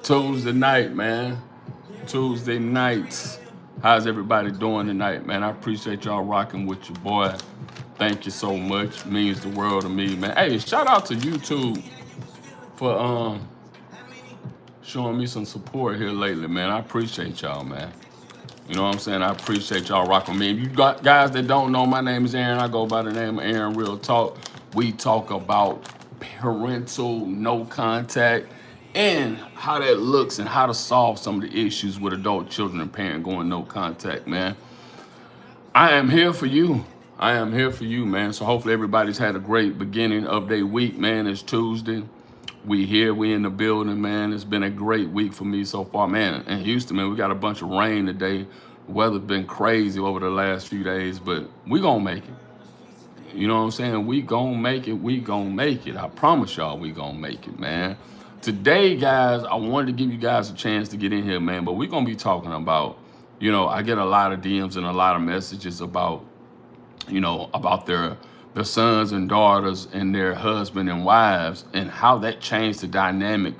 Tuesday night, man. Tuesday nights. How's everybody doing tonight, man? I appreciate y'all rocking with your boy. Thank you so much. Means the world to me, man. Hey, shout out to YouTube for showing me some support here lately, man. I appreciate y'all, man. You know what I'm saying? I appreciate y'all rocking with me. If you got guys that don't know, my name is Aaron. I go by the name of Aaron Real Talk. We talk about parental no contact and how that looks and how to solve some of the issues with adult children and parent going no contact, man. I am here for you. I am here for you, man. So hopefully everybody's had a great beginning of their week, man. It's Tuesday. We here, we in the building, man. It's been a great week for me so far, man. In Houston, man, we got a bunch of rain today. The weather's been crazy over the last few days, but we gonna make it. You know what I'm saying? We gonna make it. We gonna make it. I promise y'all we gonna make it, man. Today, guys, I wanted to give you guys a chance to get in here, man, but we're gonna be talking about, I get a lot of DMs and a lot of messages about, about their sons and daughters and their husband and wives and how that changed the dynamic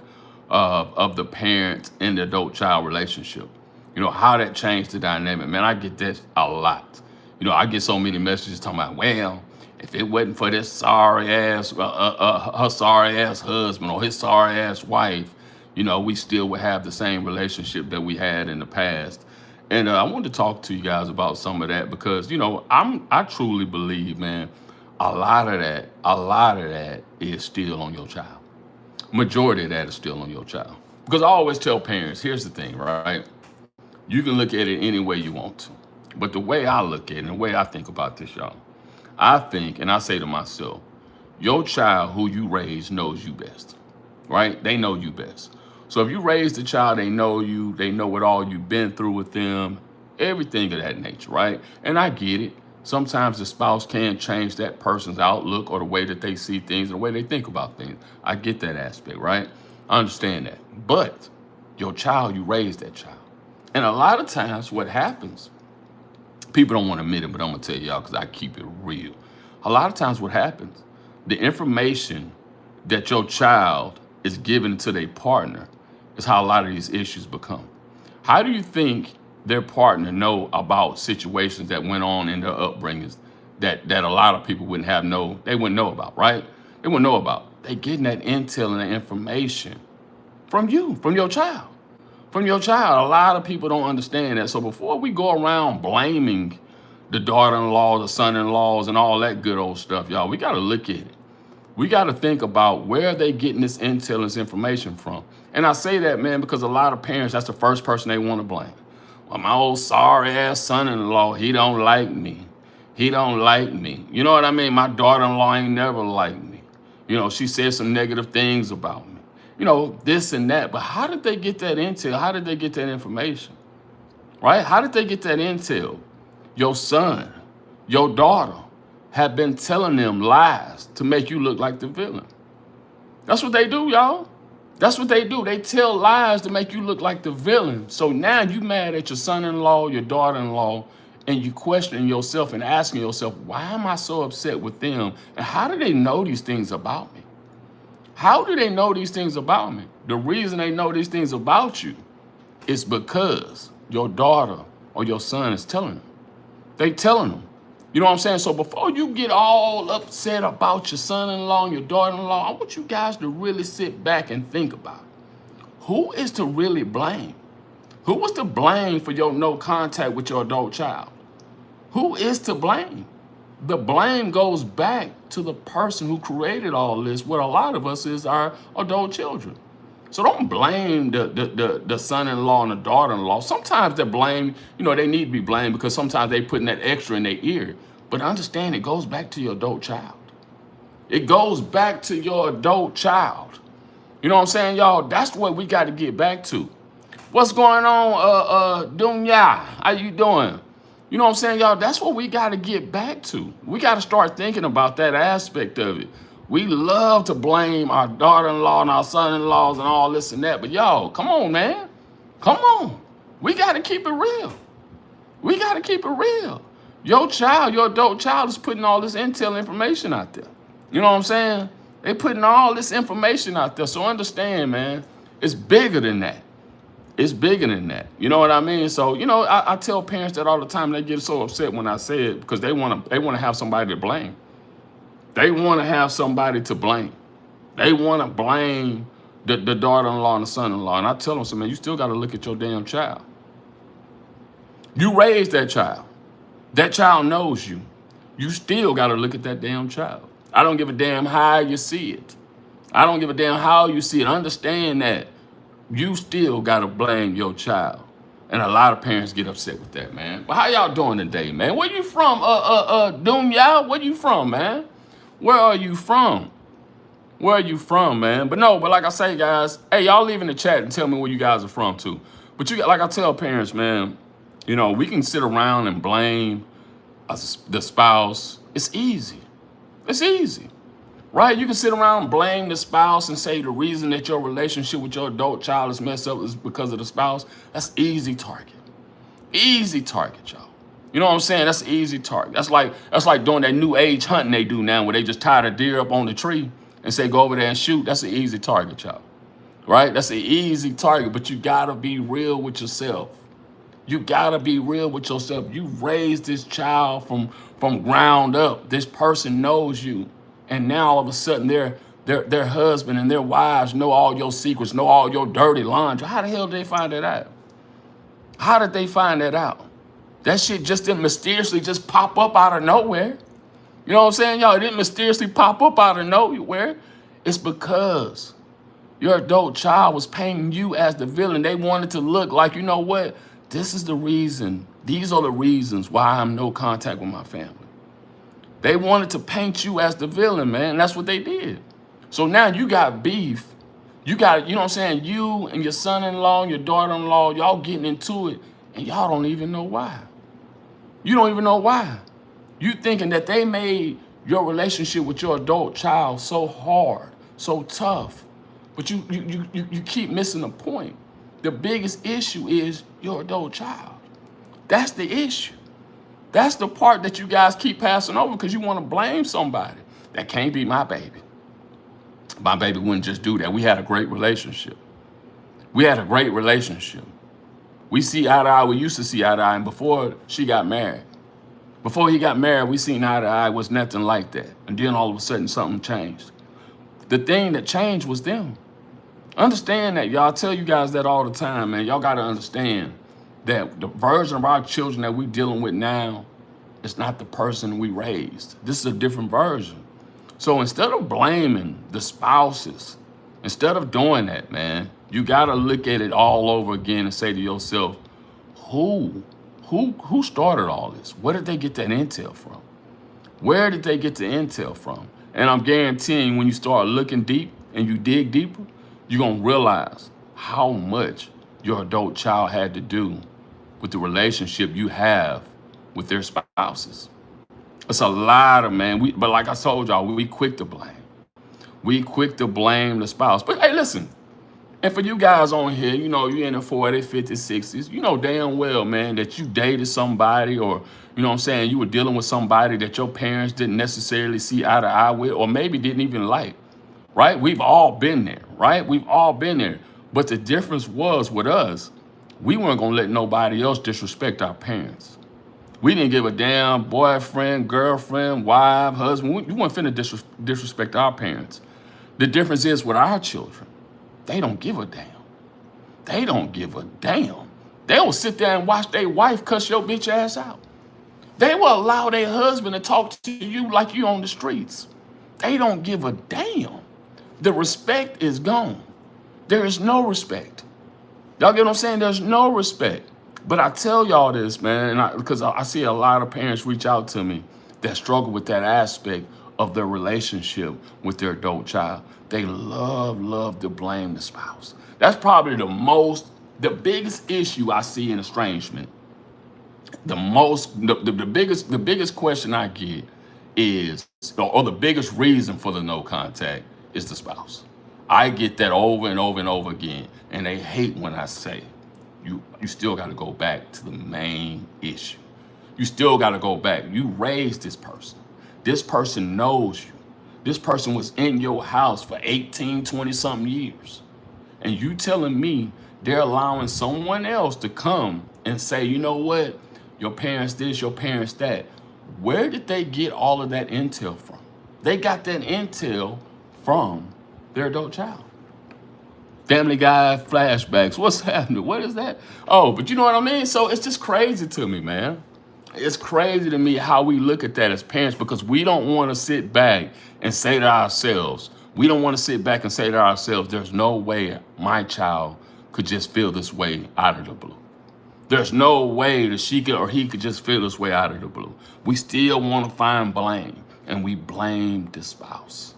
of the parent and the adult child relationship. How that changed the dynamic. Man, I get that a lot. I get so many messages talking about, well, if it wasn't for this her sorry ass husband or his sorry ass wife, we still would have the same relationship that we had in the past. And I wanted to talk to you guys about some of that because, I truly believe, man, a lot of that is still on your child. Majority of that is still on your child. Because I always tell parents, here's the thing, right? You can look at it any way you want to. But the way I look at it and the way I think about this, y'all, I think, and I say to myself, your child who you raise knows you best, right? They know you best. So if you raise the child, they know you, they know what all you've been through with them, everything of that nature, right? And I get it. Sometimes the spouse can change that person's outlook or the way that they see things, the way they think about things. I get that aspect, right? I understand that. But your child, you raised that child. And a lot of times what happens, people don't want to admit it, but I'm going to tell y'all because I keep it real. A lot of times what happens, the information that your child is giving to their partner is how a lot of these issues become. How do you think their partner know about situations that went on in their upbringings that a lot of people wouldn't know about, right? They wouldn't know about. They getting that intel and that information from you, from your child. From your child. A lot of people don't understand that. So before we go around blaming the daughter-in-law, the son-in-laws, and all that good old stuff, y'all, we got to look at it. We got to think about where they getting this intel and this information from. And I say that, man, because a lot of parents, that's the first person they want to blame. Well, my old sorry-ass son-in-law, he don't like me. He don't like me. You know what I mean? My daughter-in-law ain't never liked me. She said some negative things about me. This and that. But how did they get that intel? How did they get that information? Right? How did they get that intel? Your son, your daughter have been telling them lies to make you look like the villain. That's what they do, y'all. That's what they do. They tell lies to make you look like the villain. So now you mad at your son-in-law, your daughter-in-law, and you questioning yourself and asking yourself, why am I so upset with them? And how do they know these things about me? How do they know these things about me? The reason they know these things about you is because your daughter or your son is telling them. They telling them. You know what I'm saying? So before you get all upset about your son-in-law and your daughter-in-law, I want you guys to really sit back and think about it. Who is to really blame? Who was to blame for your no contact with your adult child? Who is to blame? The blame goes back to the person who created all this, what a lot of us is our adult children. So don't blame the son-in-law and the daughter-in-law. Sometimes they blame, they need to be blamed because sometimes they putting that extra in their ear. But understand it goes back to your adult child. It goes back to your adult child. You know what I'm saying, y'all? That's what we got to get back to. What's going on, Dunya? How you doing? You know what I'm saying, y'all? That's what we got to get back to. We got to start thinking about that aspect of it. We love to blame our daughter-in-law and our son-in-laws and all this and that. But y'all, come on, man. Come on. We got to keep it real. We got to keep it real. Your child, your adult child is putting all this intel information out there. You know what I'm saying? They putting all this information out there. So understand, man, It's bigger than that. It's bigger than that. You know what I mean? So, I tell parents that all the time. They get so upset when I say it because they want to have somebody to blame. They want to have somebody to blame. They want to blame the daughter-in-law and the son-in-law. And I tell them, so man, you still got to look at your damn child. You raised that child. That child knows you. You still got to look at that damn child. I don't give a damn how you see it. I don't give a damn how you see it. Understand that you still got to blame your child. And a lot of parents get upset with that, man. But how y'all doing today, man? Where you from? Dunya? Where you from, man? Where are you from? Where are you from, man? But like I say, guys, hey, y'all leave in the chat and tell me where you guys are from, too. But like I tell parents, man, we can sit around and blame the spouse. It's easy. It's easy, right? You can sit around and blame the spouse and say the reason that your relationship with your adult child is messed up is because of the spouse. That's easy target. Easy target, y'all. You know what I'm saying? That's an easy target. That's like doing that new age hunting they do now where they just tie the deer up on the tree and say, go over there and shoot. That's an easy target, y'all. Right? That's an easy target, but you gotta be real with yourself. You gotta be real with yourself. You raised this child from ground up. This person knows you. And now all of a sudden their husband and their wives know all your secrets, know all your dirty laundry. How the hell did they find that out? How did they find that out? That shit just didn't mysteriously just pop up out of nowhere. You know what I'm saying, y'all? It didn't mysteriously pop up out of nowhere. It's because your adult child was painting you as the villain. They wanted to look like, you know what? This is the reason. These are the reasons why I'm no contact with my family. They wanted to paint you as the villain, man. That's what they did. So now you got beef. You got, you know what I'm saying? You and your son-in-law and your daughter-in-law, y'all getting into it, and y'all don't even know why. You don't even know why. You thinking that they made your relationship with your adult child so hard, so tough. But you keep missing the point. The biggest issue is your adult child. That's the issue. That's the part that you guys keep passing over because you want to blame somebody. That can't be my baby. My baby wouldn't just do that. We had a great relationship. We had a great relationship. We see eye to eye. We used to see eye to eye. And before she got married, before he got married, we seen eye to eye. It was nothing like that. And then all of a sudden something changed. The thing that changed was them. Understand that, y'all. I tell you guys that all the time, man. Y'all got to understand that the version of our children that we're dealing with now is not the person we raised. This is a different version. So instead of blaming the spouses, instead of doing that, man, you got to look at it all over again and say to yourself, who started all this? Where did they get that intel from? Where did they get the intel from? And I'm guaranteeing when you start looking deep and you dig deeper, you're going to realize how much your adult child had to do with the relationship you have with their spouses. It's a lot of, man. But like I told y'all, we quick to blame. We quick to blame the spouse. But hey, listen. And for you guys on here, you're in the 40s, 50s, 60s, you know damn well, man, that you dated somebody or, you know what I'm saying, you were dealing with somebody that your parents didn't necessarily see eye to eye with or maybe didn't even like, right? We've all been there, right? We've all been there. But the difference was with us, we weren't going to let nobody else disrespect our parents. We didn't give a damn boyfriend, girlfriend, wife, husband. We weren't finna disrespect our parents. The difference is with our children, they don't give a damn. They don't give a damn. They will sit there and watch their wife cuss your bitch ass out. They will allow their husband to talk to you like you on the streets. They don't give a damn. The respect is gone. There is no respect. Y'all get what I'm saying? There's no respect. But I tell y'all this, man, because I see a lot of parents reach out to me that struggle with that aspect of their relationship with their adult child. They love to blame the spouse. That's probably the biggest issue I see in estrangement. The biggest question I get is, or the biggest reason for the no contact is the spouse. I get that over and over and over again, and they hate when I say, you still got to go back to the main issue. You still got to go back. You raised this person. This person knows you. This person was in your house for 18, 20 something years. And you telling me they're allowing someone else to come and say, you know what, your parents this, your parents that. Where did they get all of that intel from? They got that intel from their adult child. Family Guy flashbacks. What's happening? What is that? Oh, but you know what I mean? So it's just crazy to me, man. It's crazy to me how we look at that as parents, because we don't want to sit back and say to ourselves, there's no way my child could just feel this way out of the blue. There's no way that she could or he could just feel this way out of the blue. We still want to find blame, and we blame the spouse.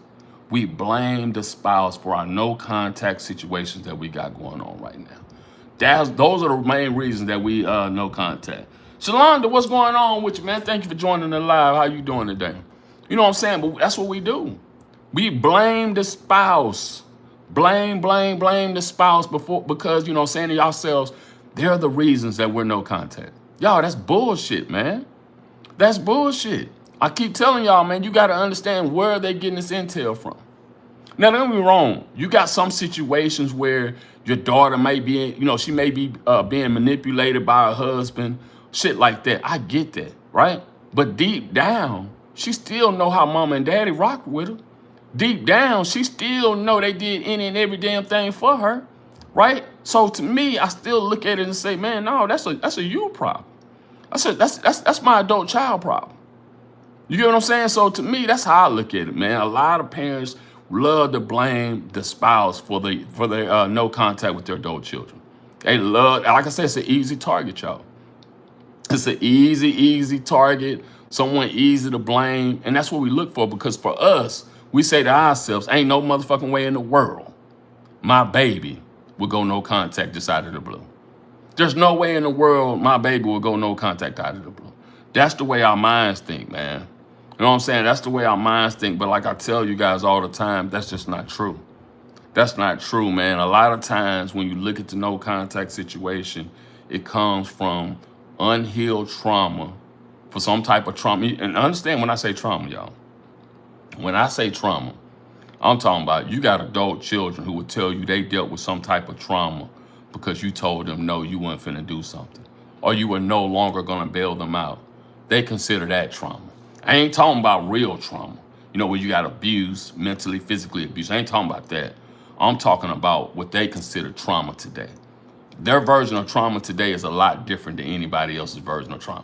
We blame the spouse for our no contact situations that we got going on right now. Those are the main reasons that we no contact. Shalonda, what's going on with you, man? Thank you for joining the live. How you doing today? You know what I'm saying? But that's what we do. We blame the spouse. Blame the spouse because, you know, saying to yourselves, they're the reasons that we're no contact. Y'all, that's bullshit, man. That's bullshit. I keep telling y'all, man, you got to understand where they're getting this intel from. Now, don't get me wrong. You got some situations where your daughter may be, you know, she may be being manipulated by her husband, shit like that. I get that, right? But deep down, she still know how mama and daddy rock with her. Deep down, she still know they did any and every damn thing for her, right? So to me, I still look at it and say, man, no, that's a you problem. That's my adult child problem. You get what I'm saying? So to me, that's how I look at it, man. A lot of parents love to blame the spouse for their no contact with their adult children. They love, like I said, it's an easy target, y'all. It's an easy target, someone easy to blame, and that's what we look for, because for us, we say to ourselves, ain't no motherfucking way in the world my baby will go no contact just out of the blue. There's no way in the world my baby will go no contact out of the blue. That's the way our minds think, man. You know what I'm saying? That's the way our minds think. But like I tell you guys all the time, that's just not true. That's not true, man. A lot of times when you look at the no contact situation, it comes from unhealed trauma, for some type of trauma. And understand when I say trauma, y'all. When I say trauma, I'm talking about you got adult children who would tell you they dealt with some type of trauma because you told them no, you weren't finna do something, or you were no longer gonna bail them out. They consider that trauma. I ain't talking about real trauma, you know, where you got abused, mentally, physically abused. I ain't talking about that. I'm talking about what they consider trauma today. Their version of trauma today is a lot different than anybody else's version of trauma.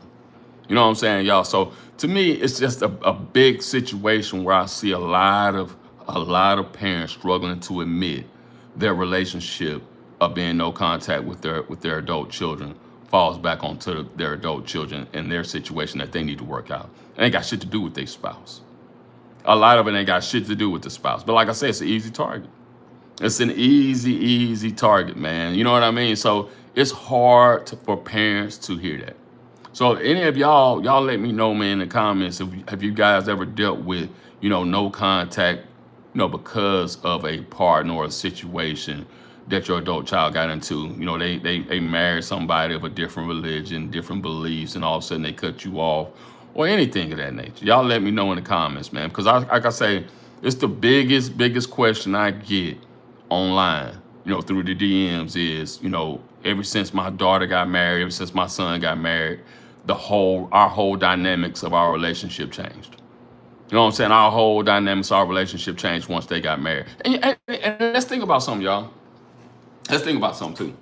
You know what I'm saying, y'all? So to me, it's just a big situation where I see a lot of parents struggling to admit their relationship of being no contact with their adult children falls back onto their adult children and their situation that they need to work out. It ain't got shit to do with their spouse. A lot of it ain't got shit to do with the spouse. But like I said, it's an easy target. It's an easy target, man. You know what I mean? So it's hard for parents to hear that. So any of y'all let me know, man, in the comments, have you guys ever dealt with, you know, no contact, you know, because of a partner or a situation that your adult child got into? You know, they married somebody of a different religion, different beliefs, and all of a sudden they cut you off, or anything of that nature. Y'all let me know in the comments, man, because like I say, it's the biggest question I get online, you know, through the DMs is, you know, ever since my daughter got married, ever since my son got married, our whole dynamics of our relationship changed. You know what I'm saying? Our whole dynamics of our relationship changed once they got married. And let's think about something, y'all. Let's think about something too.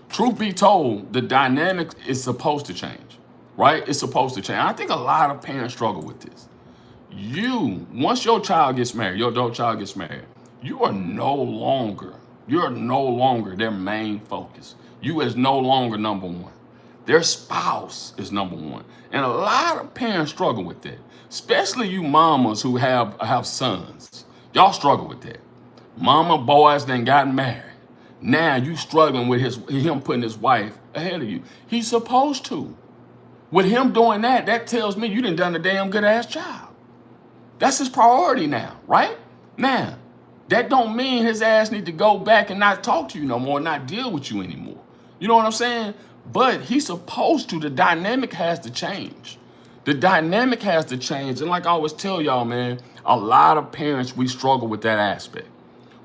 Truth be told, the dynamic is supposed to change, right? It's supposed to change. I think a lot of parents struggle with this. Once your child gets married, your adult child gets married, you're no longer their main focus. You is no longer number one. Their spouse is number one. And a lot of parents struggle with that, especially you mamas who have sons. Y'all struggle with that. Mama boys then got married. Now you struggling with him putting his wife ahead of you. He's supposed to. With him doing that tells me you done a damn good ass job. That's his priority now, right? Now, that don't mean his ass need to go back and not talk to you no more, not deal with you anymore. You know what I'm saying? But he's supposed to. The dynamic has to change. The dynamic has to change. And like I always tell y'all, man, a lot of parents, we struggle with that aspect.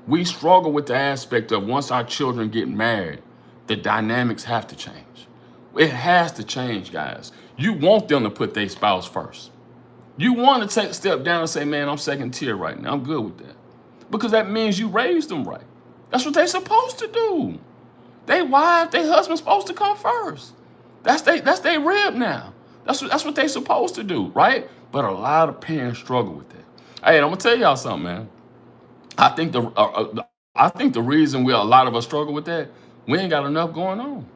We struggle with the aspect of once our children get married, the dynamics have to change. It has to change, guys. You want them to put their spouse first. You want to take a step down and say, man, I'm second tier right now. I'm good with that. Because that means you raised them right. That's what they're supposed to do. They wife, they husband's supposed to come first. That's they rib now. That's what they supposed to do, right? But a lot of parents struggle with that. Hey, and I'm gonna tell y'all something, man. I think the reason a lot of us struggle with that, we ain't got enough going on.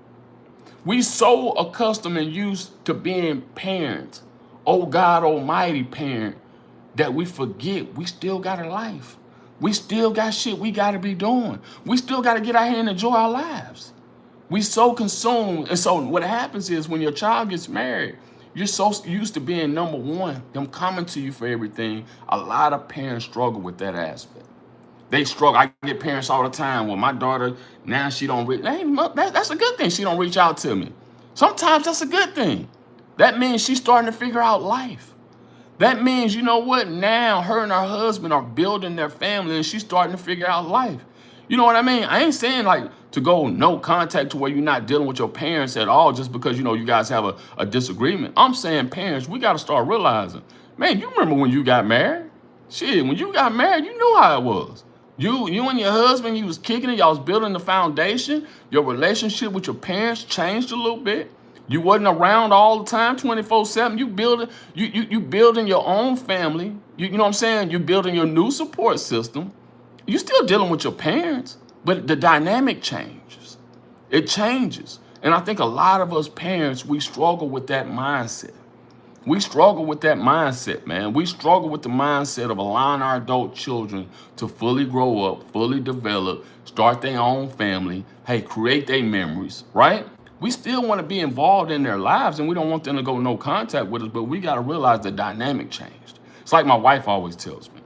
We so accustomed and used to being parents, oh God Almighty parent, that we forget we still got a life. We still got shit we got to be doing. We still got to get out here and enjoy our lives. We so consumed. And so what happens is when your child gets married, you're so used to being number one, them coming to you for everything. A lot of parents struggle with that aspect. They struggle. I get parents all the time. Well, my daughter, now she don't reach. That's a good thing. She don't reach out to me. Sometimes that's a good thing. That means she's starting to figure out life. That means, you know what? Now her and her husband are building their family and she's starting to figure out life. You know what I mean? I ain't saying like to go no contact to where you're not dealing with your parents at all just because, you know, you guys have a disagreement. I'm saying parents, we got to start realizing, man, you remember when you got married? Shit, when you got married, you knew how it was. You and your husband, you was kicking it. Y'all was building the foundation. Your relationship with your parents changed a little bit. You wasn't around all the time, 24/7. You building your own family. You know what I'm saying? You building your new support system. You still dealing with your parents, but the dynamic changes. It changes. And I think a lot of us parents, we struggle with that mindset. We struggle with that mindset, man. We struggle with the mindset of allowing our adult children to fully grow up, fully develop, start their own family, hey, create their memories, right? We still want to be involved in their lives and we don't want them to go no contact with us, but we got to realize the dynamic changed. It's like my wife always tells me,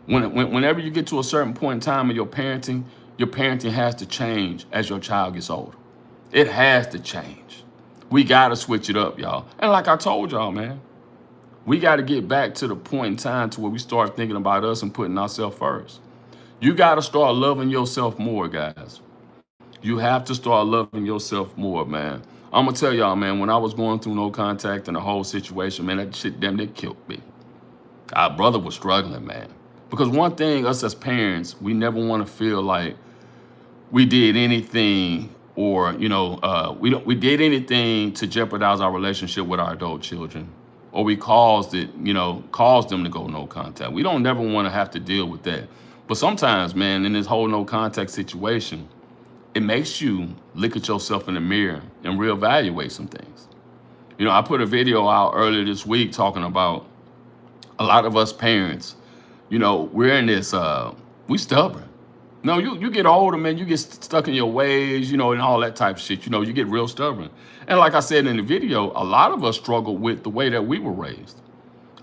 whenever you get to a certain point in time in your parenting has to change as your child gets older. It has to change. We got to switch it up, y'all. And like I told y'all, man, we got to get back to the point in time to where we start thinking about us and putting ourselves first. You got to start loving yourself more, guys. You have to start loving yourself more, man. I'm going to tell y'all, man, when I was going through no contact and the whole situation, man, that shit damn near killed me. Our brother was struggling, man. Because one thing, us as parents, we never want to feel like we did anything or, you know, we did anything to jeopardize our relationship with our adult children. Or we caused them to go no contact. We don't never want to have to deal with that. But sometimes, man, in this whole no contact situation, it makes you look at yourself in the mirror and reevaluate some things. You know, I put a video out earlier this week talking about a lot of us parents, you know, we're in this, we stubborn. No, you get older, man, you get stuck in your ways, you know, and all that type of shit. You know, you get real stubborn. And like I said in the video, a lot of us struggle with the way that we were raised.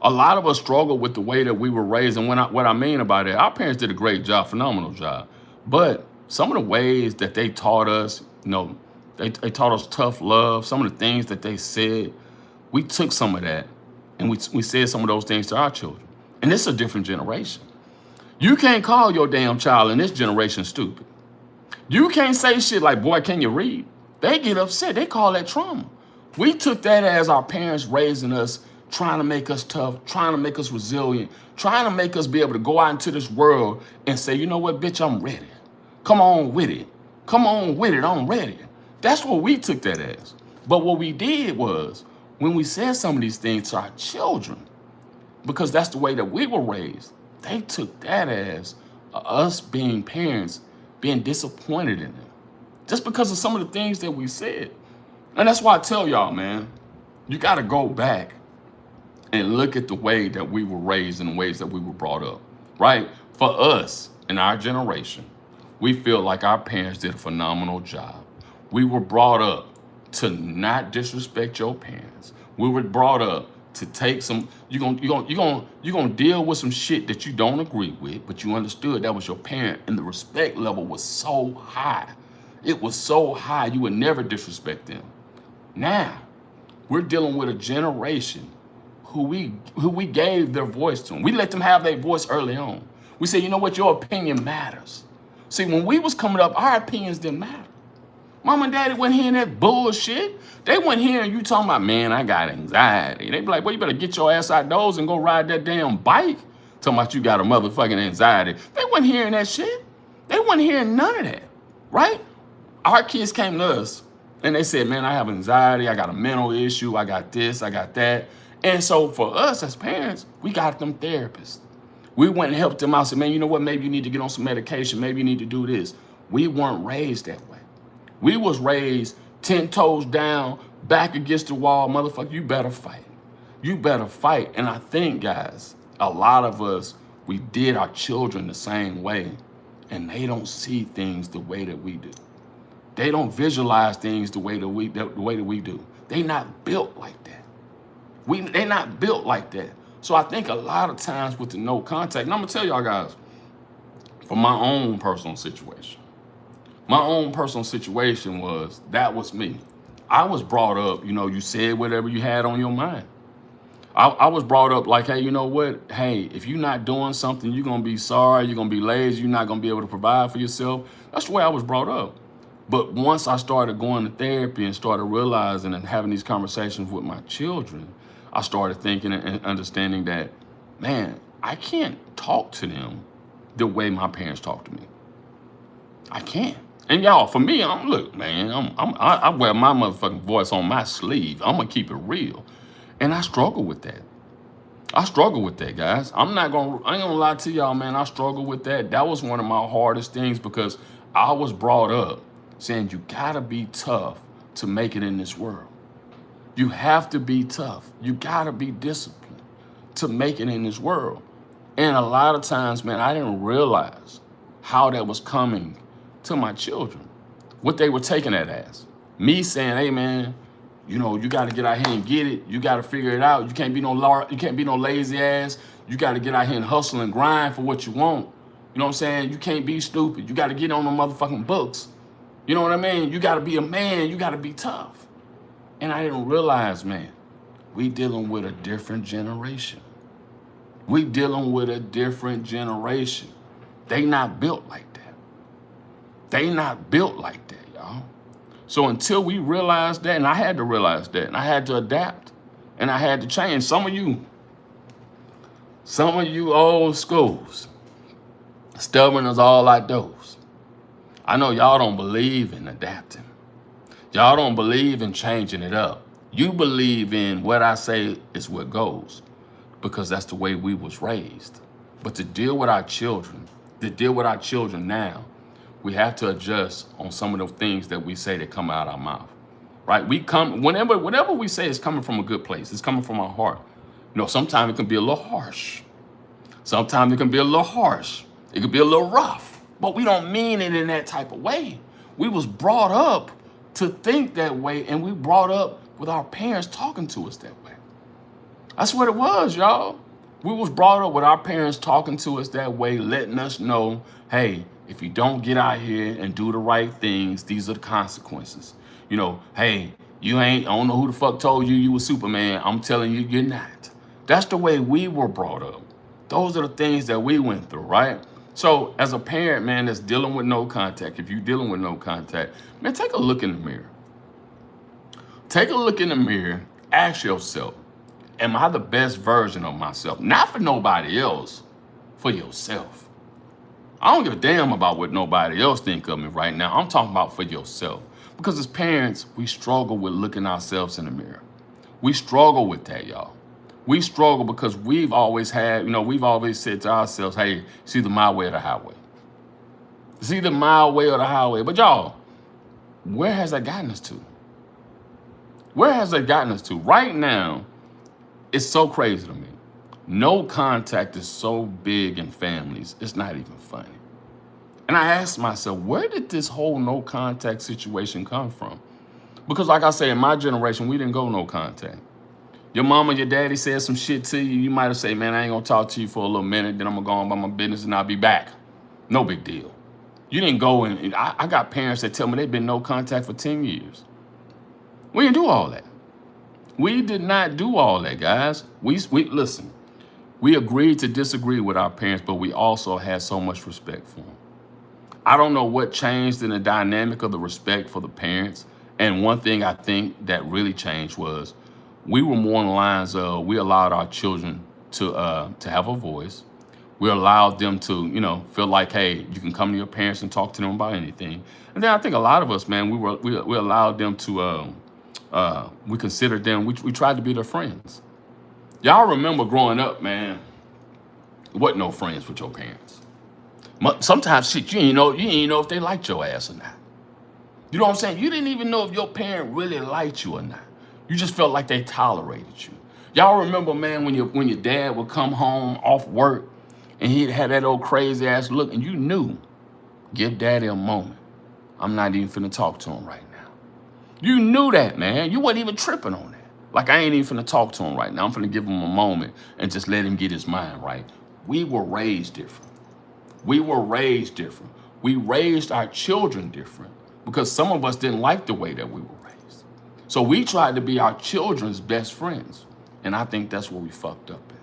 A lot of us struggle with the way that we were raised. And what I mean about it, our parents did a great job, phenomenal job. But some of the ways that they taught us, you know, they taught us tough love. Some of the things that they said, we took some of that and we said some of those things to our children. And it's a different generation. You can't call your damn child in this generation stupid. You can't say shit like, boy, can you read? They get upset. They call that trauma. We took that as our parents raising us, trying to make us tough, trying to make us resilient, trying to make us be able to go out into this world and say, you know what, bitch, I'm ready. Come on with it. Come on with it. I'm ready. That's what we took that as. But what we did was when we said some of these things to our children, because that's the way that we were raised, they took that as us being parents, being disappointed in them just because of some of the things that we said. And that's why I tell y'all, man, you got to go back and look at the way that we were raised and the ways that we were brought up, right? For us in our generation, we feel like our parents did a phenomenal job. We were brought up to not disrespect your parents. We were brought up to take some, you're gonna deal with some shit that you don't agree with, but you understood that was your parent, and the respect level was so high. It was so high, you would never disrespect them. Now, we're dealing with a generation who we gave their voice to. We let them have their voice early on. We say, you know what, your opinion matters. See, when we was coming up, our opinions didn't matter. Mom and daddy wasn't hearing that bullshit. They weren't hearing you talking about, man, I got anxiety. They be like, well, you better get your ass outdoors and go ride that damn bike. Talking about you got a motherfucking anxiety. They weren't hearing that shit. They weren't hearing none of that, right? Our kids came to us and they said, man, I have anxiety. I got a mental issue. I got this, I got that. And so for us as parents, we got them therapists. We went and helped them out. Said, man, you know what? Maybe you need to get on some medication. Maybe you need to do this. We weren't raised that way. We was raised 10 toes down, back against the wall. Motherfucker, you better fight. You better fight. And I think, guys, a lot of us, we did our children the same way, and they don't see things the way that we do. They don't visualize things the way that we do. They not built like that. They not built like that. So I think a lot of times with the no contact, and I'm gonna tell y'all guys, from my own personal situation. My own personal situation was me. I was brought up, you said whatever you had on your mind. I was brought up like, hey, you know what? Hey, if you're not doing something, you're going to be sorry, you're going to be lazy, you're not going to be able to provide for yourself. That's the way I was brought up. But once I started going to therapy and started realizing and having these conversations with my children, I started thinking and understanding that, man, I can't talk to them the way my parents talk to me. I can't. And y'all, for me, look, man, I wear my motherfucking voice on my sleeve. I'm gonna keep it real, and I struggle with that. I struggle with that, guys. I ain't gonna lie to y'all, man. I struggle with that. That was one of my hardest things because I was brought up saying you gotta be tough to make it in this world. You have to be tough. You gotta be disciplined to make it in this world. And a lot of times, man, I didn't realize how that was coming to my children, what they were taking that as. Me saying, hey man, you got to get out here and get it. You got to figure it out. You can't be no lazy ass. You got to get out here and hustle and grind for what you want. You know what I'm saying? You can't be stupid. You got to get on the motherfucking books. You know what I mean? You got to be a man. You got to be tough. And I didn't realize, man, we dealing with a different generation. We dealing with a different generation. They not built like that. They not built like that, y'all. So until we realize that, and I had to realize that, and I had to adapt, and I had to change. Some of you old schools, stubborn as all outdoors. I know y'all don't believe in adapting. Y'all don't believe in changing it up. You believe in what I say is what goes, because that's the way we was raised. But to deal with our children now, we have to adjust on some of the things that we say that come out our mouth, right? Whenever we say it's coming from a good place, it's coming from our heart. Sometimes it can be a little harsh. Sometimes it can be a little harsh. It could be a little rough, but we don't mean it in that type of way. We was brought up to think that way, and we brought up with our parents talking to us that way. That's what it was, y'all. We was brought up with our parents talking to us that way, letting us know, hey, if you don't get out here and do the right things, these are the consequences. Hey, I don't know who the fuck told you were Superman. I'm telling you, you're not. That's the way we were brought up. Those are the things that we went through, right? So as a parent, man, that's dealing with no contact, if you're dealing with no contact, man, take a look in the mirror. Take a look in the mirror, ask yourself, am I the best version of myself? Not for nobody else, for yourself. I don't give a damn about what nobody else think of me right now. I'm talking about for yourself. Because as parents, we struggle with looking ourselves in the mirror. We struggle with that, y'all. We struggle because we've always said to ourselves, hey, it's either my way or the highway. It's either my way or the highway. But y'all, where has that gotten us to? Where has that gotten us to? Right now, it's so crazy to me. No contact is so big in families, it's not even funny. And I asked myself, where did this whole no contact situation come from? Because like I say, in my generation, we didn't go no contact. Your mama, your daddy said some shit to you, you might have said, man, I ain't gonna talk to you for a little minute, then I'm gonna go on about my business and I'll be back. No big deal. You didn't go and I got parents that tell me they've been no contact for 10 years. We didn't do all that. We did not do all that, guys. We listen. We agreed to disagree with our parents, but we also had so much respect for them. I don't know what changed in the dynamic of the respect for the parents. And one thing I think that really changed was we were more on the lines of we allowed our children to have a voice. We allowed them to, feel like, hey, you can come to your parents and talk to them about anything. And then I think a lot of us, man, we allowed them to, we considered them, we tried to be their friends. Y'all remember growing up, man, there wasn't no friends with your parents. Sometimes shit, you didn't know if they liked your ass or not. You know what I'm saying? You didn't even know if your parent really liked you or not. You just felt like they tolerated you. Y'all remember, man, when your dad would come home off work and he'd have that old crazy ass look, and you knew, give daddy a moment. I'm not even finna talk to him right now. You knew that, man. You wasn't even tripping on that. Like, I ain't even finna talk to him right now. I'm finna give him a moment and just let him get his mind right. We were raised different. We were raised different. We raised our children different because some of us didn't like the way that we were raised. So we tried to be our children's best friends. And I think that's where we fucked up at.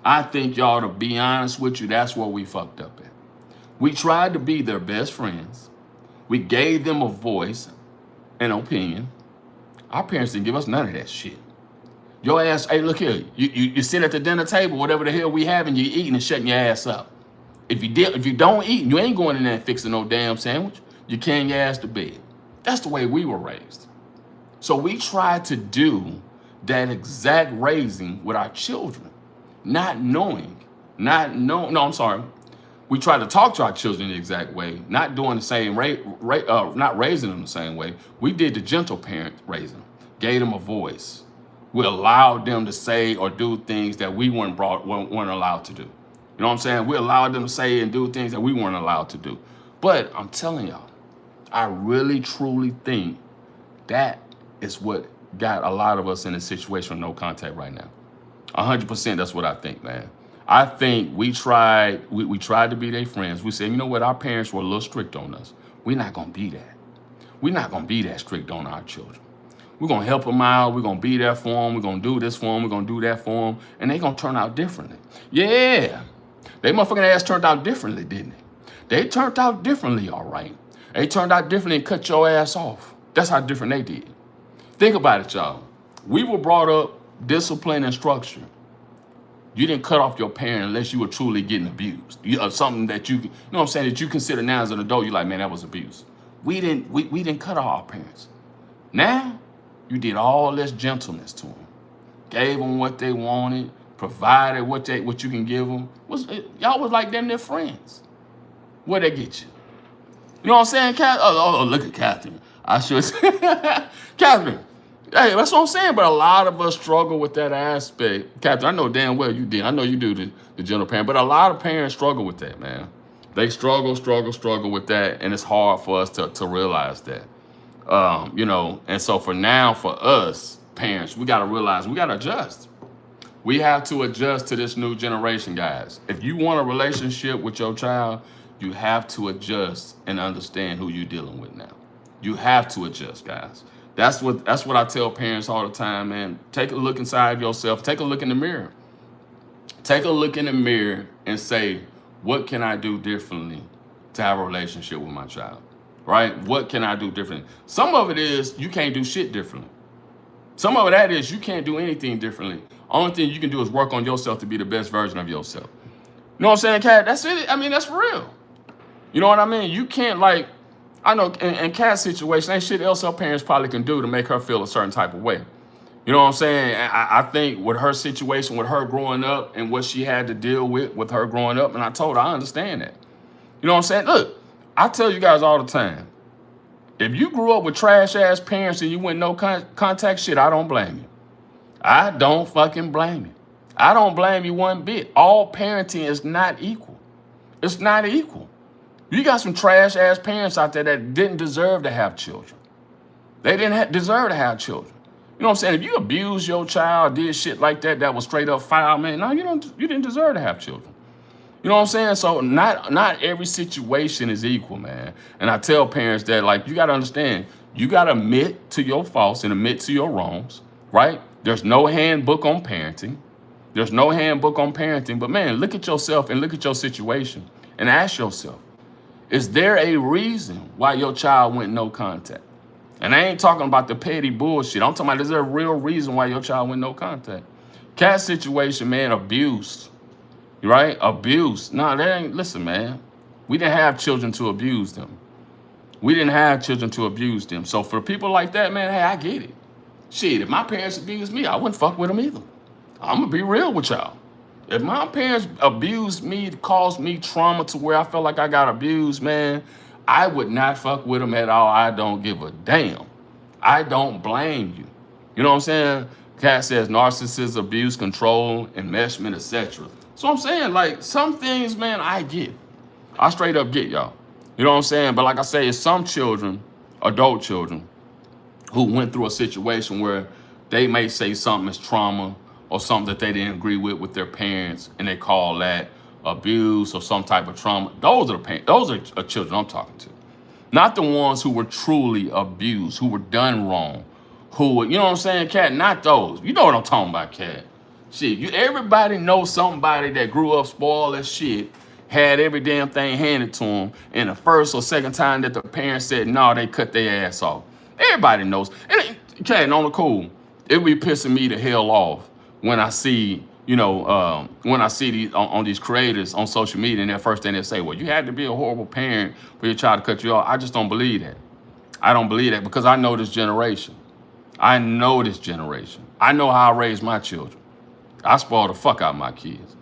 I think, y'all, to be honest with you, that's where we fucked up at. We tried to be their best friends. We gave them a voice, an opinion. Our parents didn't give us none of that shit. Your ass, hey, look here, you sit at the dinner table, whatever the hell we having, you eating and shutting your ass up. If you don't eat, you ain't going in there and fixing no damn sandwich. You carrying your ass to bed. That's the way we were raised. So we tried to do that exact raising with our children, we tried to talk to our children the exact way, not doing the same not raising them the same way. We did the gentle parent raising, gave them a voice. We allowed them to say or do things that we weren't allowed to do. You know what I'm saying? We allowed them to say and do things that we weren't allowed to do. But I'm telling y'all, I really, truly think that is what got a lot of us in a situation with no contact right now. 100%, that's what I think, man. I think we tried to be their friends. We said, you know what, our parents were a little strict on us. We're not going to be that. We're not going to be that strict on our children. We're going to help them out. We're going to be there for them. We're going to do this for them. We're going to do that for them. And they're going to turn out differently. Yeah. They motherfucking ass turned out differently, didn't they? They turned out differently, all right. They turned out differently and cut your ass off. That's how different they did. Think about it, y'all. We were brought up discipline and structure. You didn't cut off your parent unless you were truly getting abused. Something that you know what I'm saying, that you consider now as an adult, you're like, man, that was abuse. We didn't cut off our parents. Now, you did all this gentleness to them. Gave them what they wanted, provided what you can give them. Y'all was like them, their friends. Where'd they get you? You know what I'm saying, Catherine? Oh, look at Catherine. I should say, Catherine. Hey, that's what I'm saying. But a lot of us struggle with that aspect. Catherine, I know damn well you did. I know you do the general parent. But a lot of parents struggle with that, man. They struggle with that. And it's hard for us to realize that. And so for us, parents, we got to realize we got to adjust. We have to adjust to this new generation, guys. If you want a relationship with your child, you have to adjust and understand who you're dealing with now. You have to adjust, guys. That's what I tell parents all the time, man. Take a look inside yourself. Take a look in the mirror. Take a look in the mirror and say, what can I do differently to have a relationship with my child? Right? What can I do differently? Some of it is you can't do shit differently. Some of that is you can't do anything differently. Only thing you can do is work on yourself to be the best version of yourself. You know what I'm saying, Kat? That's it. I mean, that's for real. You know what I mean? You can't, like, I know in Kat's situation, ain't shit else her parents probably can do to make her feel a certain type of way. You know what I'm saying? I think with her situation, with her growing up and what she had to deal with her growing up, and I told her, I understand that. You know what I'm saying? Look, I tell you guys all the time, if you grew up with trash-ass parents and you went no contact, shit, I don't blame you. I don't fucking blame you. I don't blame you one bit. All parenting is not equal. It's not equal. You got some trash-ass parents out there that didn't deserve to have children. They didn't deserve to have children. You know what I'm saying? If you abused your child, did shit like that was straight up foul, man, no, you didn't deserve to have children. You know what I'm saying? So not every situation is equal, man. And I tell parents that, like, you got to understand, you got to admit to your faults and admit to your wrongs, right? There's no handbook on parenting. There's no handbook on parenting. But, man, look at yourself and look at your situation and ask yourself, Is there a reason why your child went no contact? And I ain't talking about the petty bullshit. I'm talking about, is there a real reason why your child went no contact? Cat situation, man, abuse, right? Abuse. No, that ain't, listen, man. We didn't have children to abuse them. We didn't have children to abuse them. So for people like that, man, hey, I get it. Shit, if my parents abused me, I wouldn't fuck with them either. I'm going to be real with y'all. If my parents abused me, it caused me trauma to where I felt like I got abused, man, I would not fuck with them at all. I don't give a damn. I don't blame you. You know what I'm saying? Cat says narcissism, abuse, control, enmeshment, etc. So I'm saying, like, some things, man, I get. I straight up get, y'all. You know what I'm saying? But like I say, it's some children, adult children, who went through a situation where they may say something is trauma or something that they didn't agree with their parents, and they call that abuse or some type of trauma. Those are the parents. Those are children I'm talking to. Not the ones who were truly abused, who were done wrong, who, you know what I'm saying, Cat? Not those. You know what I'm talking about, Cat. Shit, everybody knows somebody that grew up spoiled as shit, had every damn thing handed to them, and the first or second time that the parents said no, they cut their ass off. Everybody knows. And Cat, on the cool, it be pissing me the hell off when I see, when I see these on these creators on social media, and that first thing they say, well, you had to be a horrible parent for your child to cut you off. I just don't believe that. I don't believe that because I know this generation. I know this generation. I know how I raised my children. I spoil the fuck out of my kids.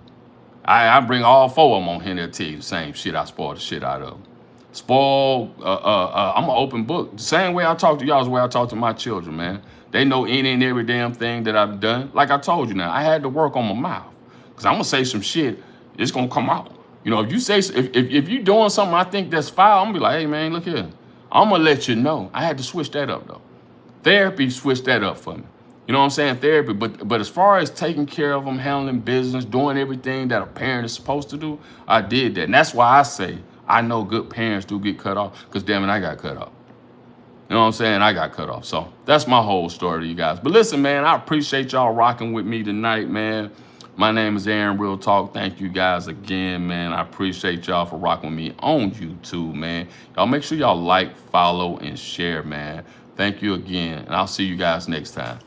I bring all four of them on here to tell you the same shit I spoil the shit out of them. Spoil, I'm an open book. The same way I talk to y'all is the way I talk to my children, man. They know any and every damn thing that I've done. Like I told you now, I had to work on my mouth. Because I'm going to say some shit, it's going to come out. You know, if you say, if you doing something I think that's foul, I'm going to be like, hey, man, look here. I'm going to let you know. I had to switch that up, though. Therapy switched that up for me. You know what I'm saying? Therapy. But as far as taking care of them, handling business, doing everything that a parent is supposed to do, I did that. And that's why I say I know good parents do get cut off. Because, damn it, I got cut off. You know what I'm saying? I got cut off. So that's my whole story to you guys. But listen, man, I appreciate y'all rocking with me tonight, man. My name is Aaron Real Talk. Thank you guys again, man. I appreciate y'all for rocking with me on YouTube, man. Y'all make sure y'all like, follow, and share, man. Thank you again. And I'll see you guys next time.